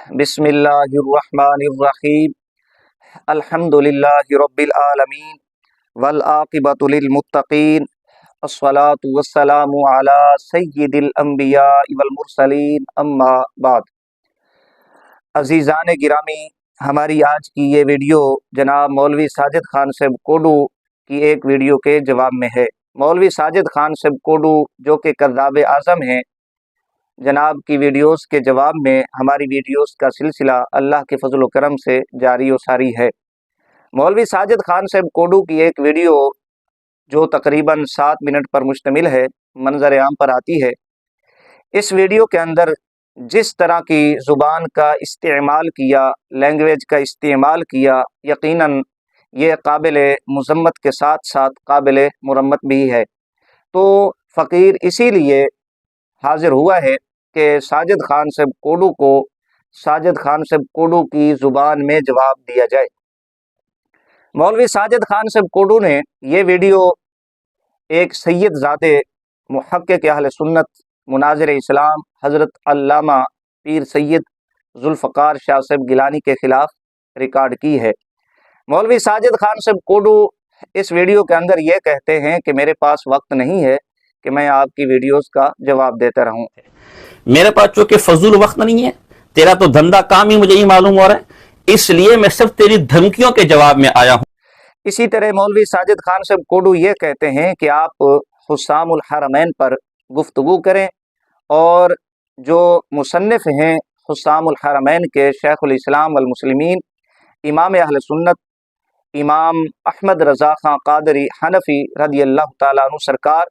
بسم اللہ الرحمن الرحیم الحمدللہ رب العالمین والعاقبۃ للمتقین الصلاۃ والسلام علی سید الانبیاء والمرسلین اما بعد۔ عزیزان گرامی، ہماری آج کی یہ ویڈیو جناب مولوی ساجد خان صاحب کوڈو کی ایک ویڈیو کے جواب میں ہے۔ مولوی ساجد خان صاحب کوڈو جو کہ کذاب اعظم ہیں، جناب کی ویڈیوز کے جواب میں ہماری ویڈیوز کا سلسلہ اللہ کے فضل و کرم سے جاری و ساری ہے۔ مولوی ساجد خان صاحب کوڈو کی ایک ویڈیو جو تقریباً 7 منٹ پر مشتمل ہے، منظر عام پر آتی ہے۔ اس ویڈیو کے اندر جس طرح کی زبان کا استعمال کیا، لینگویج کا استعمال کیا، یقیناً یہ قابل مذمت کے ساتھ ساتھ قابل مرمت بھی ہے۔ تو فقیر اسی لیے حاضر ہوا ہے کہ ساجد خان صاحب کوڈو کو ساجد خان صاحب کوڈو کی زبان میں جواب دیا جائے۔ مولوی ساجد خان صاحب کوڈو نے یہ ویڈیو ایک سید زادے محقق اہل سنت مناظر اسلام حضرت علامہ پیر سید ذوالفقار شاہ صاحب گیلانی کے خلاف ریکارڈ کی ہے۔ مولوی ساجد خان صاحب کوڈو اس ویڈیو کے اندر یہ کہتے ہیں کہ میرے پاس وقت نہیں ہے کہ میں آپ کی ویڈیوز کا جواب دیتا رہوں۔ میرے پاس چونکہ فضول وقت نہیں ہے، تیرا تو دھندا کام ہی مجھے ہی معلوم ہو رہا ہے، اس لیے میں صرف تیری دھمکیوں کے جواب میں آیا ہوں۔ اسی طرح مولوی ساجد خان صاحب کوڈو یہ کہتے ہیں کہ آپ حسام الحرمین پر گفتگو کریں، اور جو مصنف ہیں حسام الحرمین کے شیخ الاسلام والمسلمین امام اہل سنت امام احمد رضا خان قادری حنفی رضی اللہ تعالیٰ عنہ سرکار،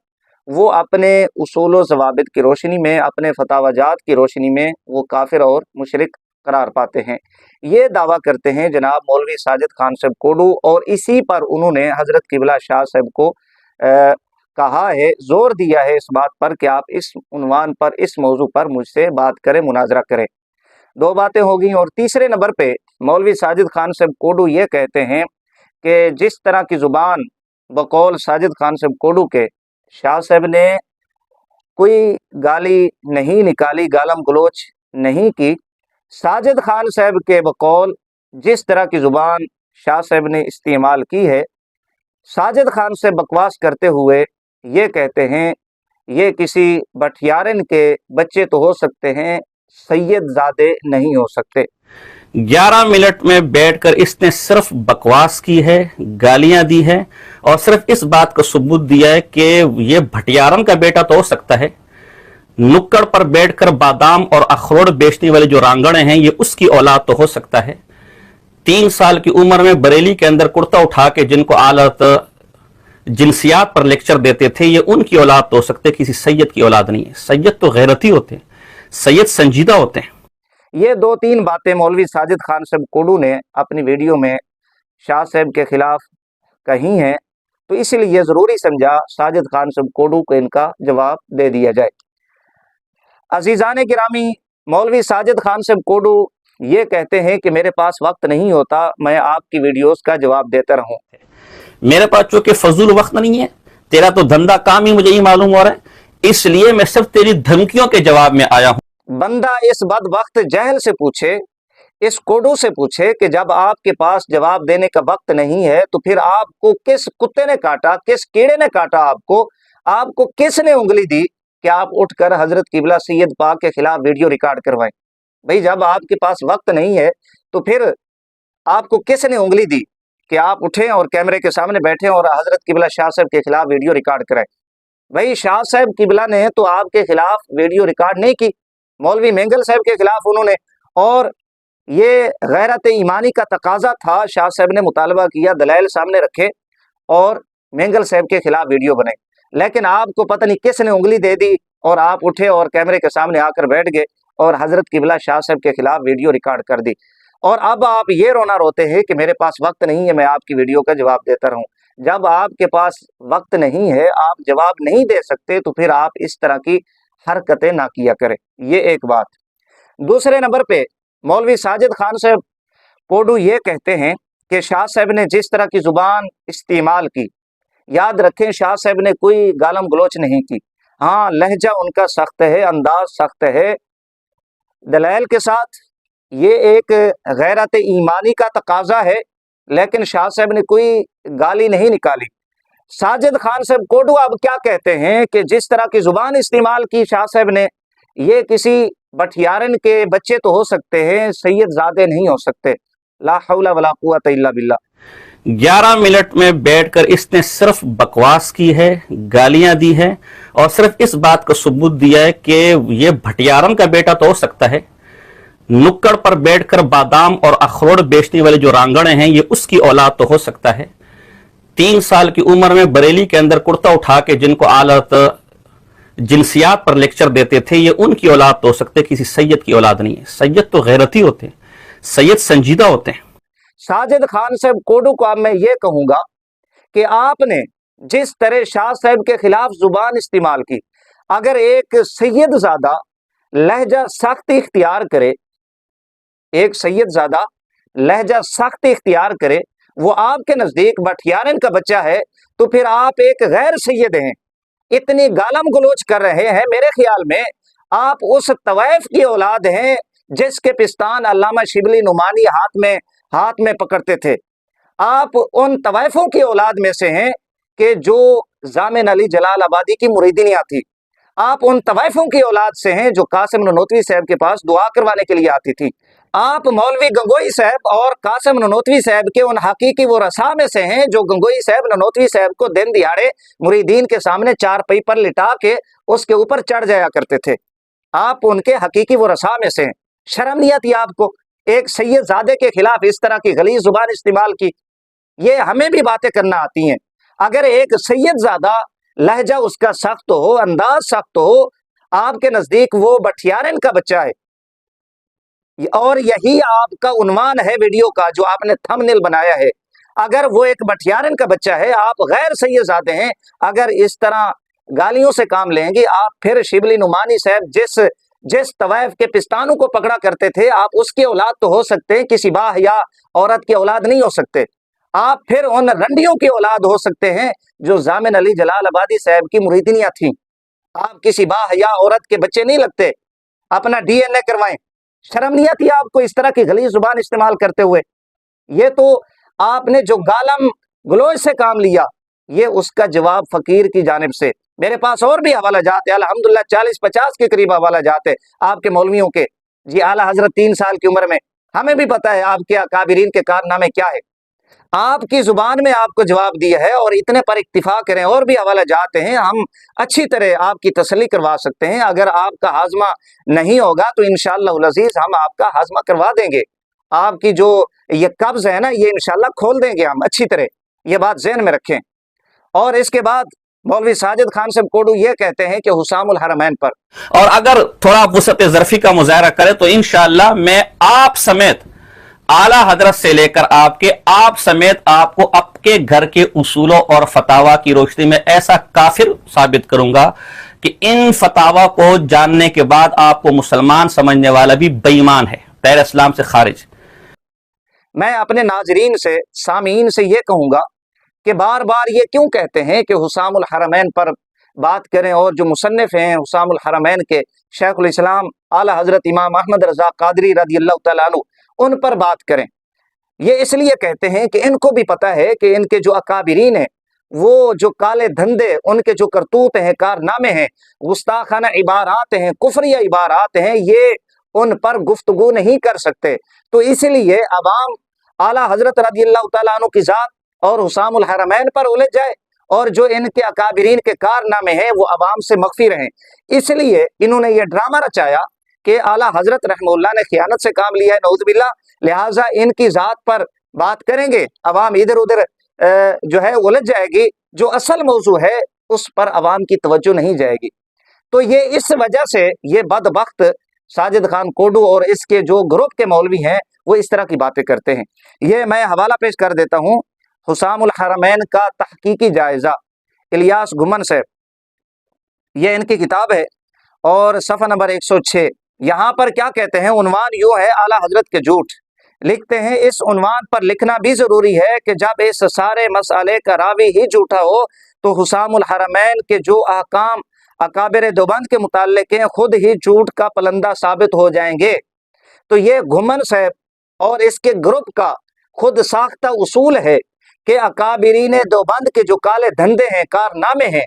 وہ اپنے اصول و ضوابط کی روشنی میں، اپنے فتاوی جات کی روشنی میں وہ کافر اور مشرک قرار پاتے ہیں۔ یہ دعویٰ کرتے ہیں جناب مولوی ساجد خان صاحب کوڈو، اور اسی پر انہوں نے حضرت قبلہ شاہ صاحب کو کہا ہے، زور دیا ہے اس بات پر کہ آپ اس عنوان پر، اس موضوع پر مجھ سے بات کریں، مناظرہ کریں۔ دو باتیں ہو گئیں۔ اور تیسرے نمبر پہ مولوی ساجد خان صاحب کوڈو یہ کہتے ہیں کہ جس طرح کی زبان بقول ساجد خان صاحب کوڈو کے شاہ صاحب نے کوئی گالی نہیں نکالی، گالم گلوچ نہیں کی، ساجد خان صاحب کے بقول جس طرح کی زبان شاہ صاحب نے استعمال کی ہے، ساجد خان سے بکواس کرتے ہوئے یہ کہتے ہیں یہ کسی بٹھیارن کے بچے تو ہو سکتے ہیں، سید زادے نہیں ہو سکتے۔ 11 منٹ میں بیٹھ کر اس نے صرف بکواس کی ہے، گالیاں دی ہے، اور صرف اس بات کا ثبوت دیا ہے کہ یہ بھٹیارن کا بیٹا تو ہو سکتا ہے، نکڑ پر بیٹھ کر بادام اور اخروٹ بیچنے والے جو رانگڑے ہیں یہ اس کی اولاد تو ہو سکتا ہے۔ 3 سال کی عمر میں بریلی کے اندر کرتا اٹھا کے جن کو آلت جنسیات پر لیکچر دیتے تھے، یہ ان کی اولاد تو ہو سکتے، کسی سید کی اولاد نہیں ہے۔ سید تو غیرتی ہوتے ہیں، سید سنجیدہ ہوتے ہیں۔ یہ 2-3 باتیں مولوی ساجد خان صاحب کوڈو نے اپنی ویڈیو میں شاہ صاحب کے خلاف کہی ہیں، تو اس لیے ضروری سمجھا ساجد خان صاحب کوڈو کو ان کا جواب دے دیا جائے۔ عزیزان گرامی، مولوی ساجد خان صاحب کوڈو یہ کہتے ہیں کہ میرے پاس وقت نہیں ہوتا، میں آپ کی ویڈیوز کا جواب دیتا رہوں۔ میرے پاس چونکہ فضول وقت نہیں ہے، تیرا تو دھندا کام ہی مجھے ہی معلوم ہو رہا ہے، اس لیے میں صرف تیری دھمکیوں کے جواب میں آیا ہوں۔ بندہ اس بدبخت جہل سے پوچھے، اس کوڈو سے پوچھے کہ جب آپ کے پاس جواب دینے کا وقت نہیں ہے تو پھر آپ کو کس کتے نے کاٹا، کس کیڑے نے کاٹا، آپ کو کس نے انگلی دی کہ آپ اٹھ کر حضرت قبلہ سید پاک کے خلاف ویڈیو ریکارڈ کروائیں؟ بھئی جب آپ کے پاس وقت نہیں ہے تو پھر آپ کو کس نے انگلی دی کہ آپ اٹھیں اور کیمرے کے سامنے بیٹھیں اور حضرت قبلہ شاہ صاحب کے خلاف ویڈیو ریکارڈ کرائیں؟ بھئی شاہ صاحب قبلہ نے تو آپ کے خلاف ویڈیو ریکارڈ نہیں کی، مولوی مینگل صاحب کے خلاف انہوں نے، اور یہ غیرت ایمانی کا تقاضا تھا، شاہ صاحب نے مطالبہ کیا، دلائل سامنے رکھے اور مینگل صاحب کے خلاف ویڈیو بنائے، لیکن آپ کو پتہ نہیں کس نے انگلی دے دی اور آپ اٹھے اور کیمرے کے سامنے آ کر بیٹھ گئے اور حضرت قبلہ شاہ صاحب کے خلاف ویڈیو ریکارڈ کر دی، اور اب آپ یہ رونا روتے ہیں کہ میرے پاس وقت نہیں ہے، میں آپ کی ویڈیو کا جواب دیتا رہوں۔ جب آپ کے پاس وقت نہیں ہے، آپ جواب نہیں دے سکتے، تو پھر آپ اس طرح کی حرکتیں نہ کیا کریں، یہ ایک بات۔ دوسرے نمبر پہ مولوی ساجد خان صاحب کوڈو یہ کہتے ہیں کہ شاہ صاحب نے جس طرح کی زبان استعمال کی، یاد رکھیں شاہ صاحب نے کوئی گالم گلوچ نہیں کی، ہاں لہجہ ان کا سخت ہے، انداز سخت ہے، دلائل کے ساتھ یہ ایک غیرت ایمانی کا تقاضا ہے، لیکن شاہ صاحب نے کوئی گالی نہیں نکالی۔ ساجد خان صاحب کوڈو اب کیا کہتے ہیں کہ جس طرح کی زبان استعمال کی شاہ صاحب نے، یہ کسی بٹھیارن کے بچے تو ہو سکتے ہیں، سید زادے نہیں ہو سکتے۔ لا حول ولا قوت الا باللہ۔ 11 منٹ میں بیٹھ کر اس نے صرف بکواس کی ہے، گالیاں دی ہیں، اور صرف اس بات کا ثبوت دیا ہے کہ یہ بھٹیارن کا بیٹا تو ہو سکتا ہے، نکڑ پر بیٹھ کر بادام اور اخروٹ بیچنے والے جو رانگڑے ہیں یہ اس کی اولاد تو ہو سکتا ہے۔ 3 سال کی عمر میں بریلی کے اندر کرتا اٹھا کے جن کو آلت جنسیات پر لیکچر دیتے تھے، یہ ان کی اولاد تو ہو سکتے ہیں، کسی سید کی اولاد نہیں ہے۔ سید تو غیرتی ہوتے ہیں، سید سنجیدہ ہوتے ہیں۔ ساجد خان صاحب کوڈو کو اب میں یہ کہوں گا کہ آپ نے جس طرح شاہ صاحب کے خلاف زبان استعمال کی، اگر ایک سید زادہ لہجہ سخت اختیار کرے، ایک سید زادہ لہجہ سخت اختیار کرے، وہ آپ کے نزدیک بٹھیارن کا بچہ ہے، تو پھر آپ ایک غیر سید ہیں، اتنی گالم گلوچ کر رہے ہیں۔ میرے خیال میں آپ اس طوائف کی اولاد ہیں جس کے پستان علامہ شبلی نعمانی ہاتھ میں پکڑتے تھے۔ آپ ان طوائفوں کی اولاد میں سے ہیں کہ جو ضامن علی جلال آبادی کی مریدنیاں تھی۔ آپ ان طوائفوں کی اولاد سے ہیں جو قاسم ننوتوی صاحب کے پاس دعا کروانے کے لیے آتی تھی۔ آپ مولوی گنگوئی صاحب اور قاسم ننوتوی صاحب کے ان حقیقی وہ رسا میں سے ہیں جو گنگوئی صاحب ننوتوی صاحب کو دن دیہاڑے مریدین کے سامنے چارپائی پر لٹا کے اس کے اوپر چڑھ جایا کرتے تھے۔ آپ ان کے حقیقی وہ رسا میں سے ہیں۔ شرم نہیں آتی آپ کو ایک سید زادے کے خلاف اس طرح کی غلیظ زبان استعمال کی؟ یہ ہمیں بھی باتیں کرنا آتی ہیں۔ اگر ایک سید زادہ لہجہ اس کا سخت ہو، انداز سخت ہو، آپ کے نزدیک وہ بٹھیارن کا بچہ ہے، اور یہی آپ کا عنوان ہے ویڈیو کا جو آپ نے تھمبنیل بنایا ہے۔ اگر وہ ایک بٹھیارن کا بچہ ہے، آپ غیر سید زادے ہیں، اگر اس طرح گالیوں سے کام لیں گے، آپ پھر شبلی نعمانی صاحب جس طوائف کے پستانوں کو پکڑا کرتے تھے، آپ اس کی اولاد تو ہو سکتے ہیں، کسی باحیا عورت کی اولاد نہیں ہو سکتے۔ آپ پھر ان رنڈیوں کی اولاد ہو سکتے ہیں جو ضامن علی جلال آبادی صاحب کی مریدنیاں تھیں۔ آپ کسی باحیا عورت کے بچے نہیں لگتے۔ اپنا ڈی این اے کروائیں۔ شرم نہیں آتی آپ کو اس طرح کی غلیظ زبان استعمال کرتے ہوئے؟ یہ تو آپ نے جو گالم گلوچ سے کام لیا، یہ اس کا جواب فقیر کی جانب سے۔ میرے پاس اور بھی حوالہ جات ہے، الحمدللہ 40-50 کے قریب حوالہ جات ہے آپ کے مولویوں کے۔ جی اعلیٰ حضرت 3 سال کی عمر میں، ہمیں بھی پتہ ہے آپ کے اکابرین کے کارنامے کیا ہے۔ آپ کی زبان میں آپ کو جواب دیا ہے، اور اتنے پر اکتفا کریں، اور بھی حوالہ جات ہیں، ہم اچھی طرح آپ کی تسلی کروا سکتے ہیں۔ اگر آپ کا ہاضمہ نہیں ہوگا تو انشاءاللہ العزیز ہم آپ کا ہاضمہ کروا دیں گے۔ آپ کی جو یہ قبض ہے نا، یہ انشاءاللہ کھول دیں گے ہم اچھی طرح، یہ بات ذہن میں رکھیں۔ اور اس کے بعد مولوی ساجد خان صاحب کوڈو یہ کہتے ہیں کہ حسام الحرمین پر، اور اگر تھوڑا وسعت ظرفی کا مظاہرہ کرے تو انشاءاللہ میں آپ سمیت اعلیٰ حضرت سے لے کر آپ سمیت آپ کو آپ کے گھر کے اصولوں اور فتاوا کی روشنی میں ایسا کافر ثابت کروں گا کہ ان فتاوا کو جاننے کے بعد آپ کو مسلمان سمجھنے والا بھی بے ایمان ہے، دائرہ اسلام سے خارج۔ میں اپنے ناظرین سے، سامعین سے یہ کہوں گا کہ بار بار یہ کیوں کہتے ہیں کہ حسام الحرمین پر بات کریں، اور جو مصنف ہیں حسام الحرمین کے شیخ الاسلام اعلیٰ حضرت امام احمد رضا قادری رضی اللہ تعالیٰ عنہ، ان پر بات کریں۔ یہ اس لیے کہتے ہیں کہ ان کو بھی پتہ ہے کہ ان کے جو اکابرین ہیں، وہ جو کالے دھندے، ان کے جو کرتوت ہیں، کارنامے ہیں، گستاخانہ عبارات ہیں، کفریہ عبارات ہیں، یہ ان پر گفتگو نہیں کر سکتے۔ تو اس لیے عوام اعلیٰ حضرت رضی اللہ تعالیٰ عنہ کی ذات اور حسام الحرمین پر الجھ جائے، اور جو ان کے اکابرین کے کارنامے ہیں وہ عوام سے مخفی رہیں۔ اس لیے انہوں نے یہ ڈرامہ رچایا کہ اعلیٰ حضرت رحمہ اللہ نے خیانت سے کام لیا ہے، نعوذ باللہ، لہٰذا ان کی ذات پر بات کریں گے، عوام ادھر ادھر جو ہے الجھ جائے گی، جو اصل موضوع ہے اس پر عوام کی توجہ نہیں جائے گی۔ تو یہ اس وجہ سے یہ بدبخت ساجد خان کوڈو اور اس کے جو گروپ کے مولوی ہیں وہ اس طرح کی باتیں کرتے ہیں۔ یہ میں حوالہ پیش کر دیتا ہوں، حسام الحرمین کا تحقیقی جائزہ، الیاس گھمن صاحب، یہ ان کی کتاب ہے، اور صفحہ نمبر 106۔ یہاں پر کیا کہتے ہیں، عنوان یوں ہے، اعلیٰ حضرت کے جھوٹ۔ لکھتے ہیں اس عنوان پر لکھنا بھی ضروری ہے کہ جب اس سارے مسئلے کا راوی ہی جھوٹا ہو تو حسام الحرمین کے جو احکام اکابر دیوبند کے متعلق ہیں خود ہی جھوٹ کا پلندہ ثابت ہو جائیں گے۔ تو یہ گھمن صاحب اور اس کے گروپ کا خود ساختہ اصول ہے کہ اکابرین دیوبند کے جو کالے دھندے ہیں، کارنامے ہیں،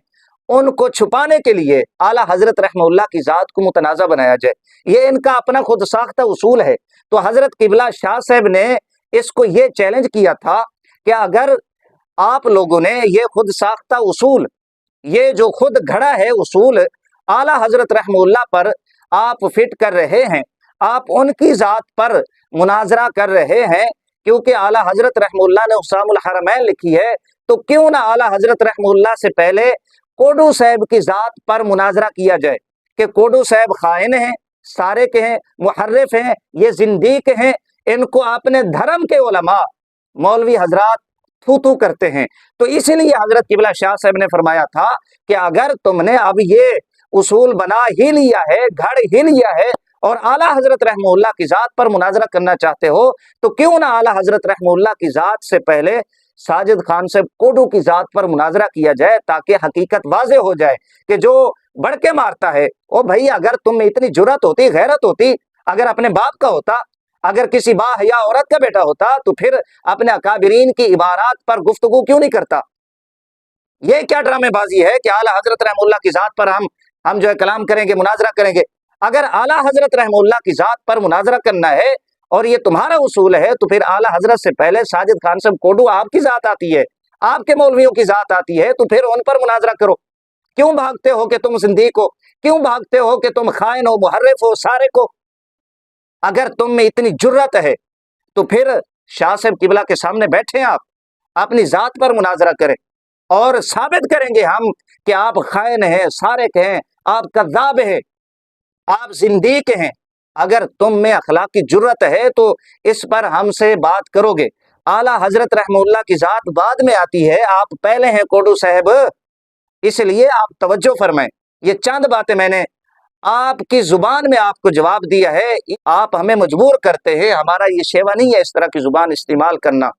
ان کو چھپانے کے لیے اعلیٰ حضرت رحمہ اللہ کی ذات کو متنازع بنایا جائے۔ یہ ان کا اپنا خود ساختہ اصول ہے۔ تو حضرت قبلہ شاہ صاحب نے اس کو یہ چیلنج کیا تھا کہ اگر آپ لوگوں نے یہ خود ساختہ اصول، یہ جو خود گھڑا ہے اصول اعلیٰ حضرت رحمہ اللہ پر آپ فٹ کر رہے ہیں، آپ ان کی ذات پر مناظرہ کر رہے ہیں، کیونکہ اعلیٰ حضرت رحمہ اللہ نے اقسام الحرمین لکھی ہے، تو کیوں نہ اعلیٰ حضرت رحمہ اللہ سے پہلے کوڈو صاحب کی ذات پر مناظرہ کیا جائے کہ کوڈو صاحب خائن ہیں، سارق ہیں، محرف ہیں، یہ زندیق ہیں، ان کو اپنے دھرم کے علماء مولوی حضرات تھو کرتے ہیں۔ تو اسی لیے حضرت قبلہ شاہ صاحب نے فرمایا تھا کہ اگر تم نے اب یہ اصول بنا ہی لیا ہے، گھڑ ہی لیا ہے، اور اعلیٰ حضرت رحمہ اللہ کی ذات پر مناظرہ کرنا چاہتے ہو، تو کیوں نہ اعلیٰ حضرت رحمہ اللہ کی ذات سے پہلے ساجد خان صاحب کوڈو کی ذات پر مناظرہ کیا جائے، تاکہ حقیقت واضح ہو جائے کہ جو بڑھ کے مارتا ہے، او بھائی اگر تم میں اتنی جرات ہوتی، غیرت ہوتی، اگر اپنے باپ کا ہوتا، اگر کسی با حیا عورت کا بیٹا ہوتا، تو پھر اپنے اکابرین کی عبارات پر گفتگو کیوں نہیں کرتا؟ یہ کیا ڈرامے بازی ہے کہ اعلیٰ حضرت رحمہ اللہ کی ذات پر ہم جو ہے کلام کریں گے، مناظرہ کریں گے؟ اگر اعلیٰ حضرت رحمہ اللہ کی ذات پر مناظرہ کرنا ہے اور یہ تمہارا اصول ہے، تو پھر اعلیٰ حضرت سے پہلے ساجد خان صاحب کوڈو آپ کی ذات آتی ہے، آپ کے مولویوں کی ذات آتی ہے، تو پھر ان پر مناظرہ کرو۔ کیوں بھاگتے ہو کہ تم زندیق ہو؟ کیوں بھاگتے ہو کہ تم خائن ہو، محرف ہو، سارق ہو؟ اگر تم میں اتنی جرت ہے تو پھر شاہ صاحب قبلہ کے سامنے بیٹھے، آپ اپنی ذات پر مناظرہ کریں اور ثابت کریں گے ہم کہ آپ خائن ہیں، سارق ہیں، آپ کذاب ہیں، آپ زندیق ہیں۔ اگر تم میں اخلاقی جرت ہے تو اس پر ہم سے بات کرو گے۔ اعلیٰ حضرت رحمہ اللہ کی ذات بعد میں آتی ہے، آپ پہلے ہیں کوڈو صاحب، اس لیے آپ توجہ فرمائیں۔ یہ چند باتیں میں نے آپ کی زبان میں آپ کو جواب دیا ہے، آپ ہمیں مجبور کرتے ہیں، ہمارا یہ شیوا نہیں ہے اس طرح کی زبان استعمال کرنا۔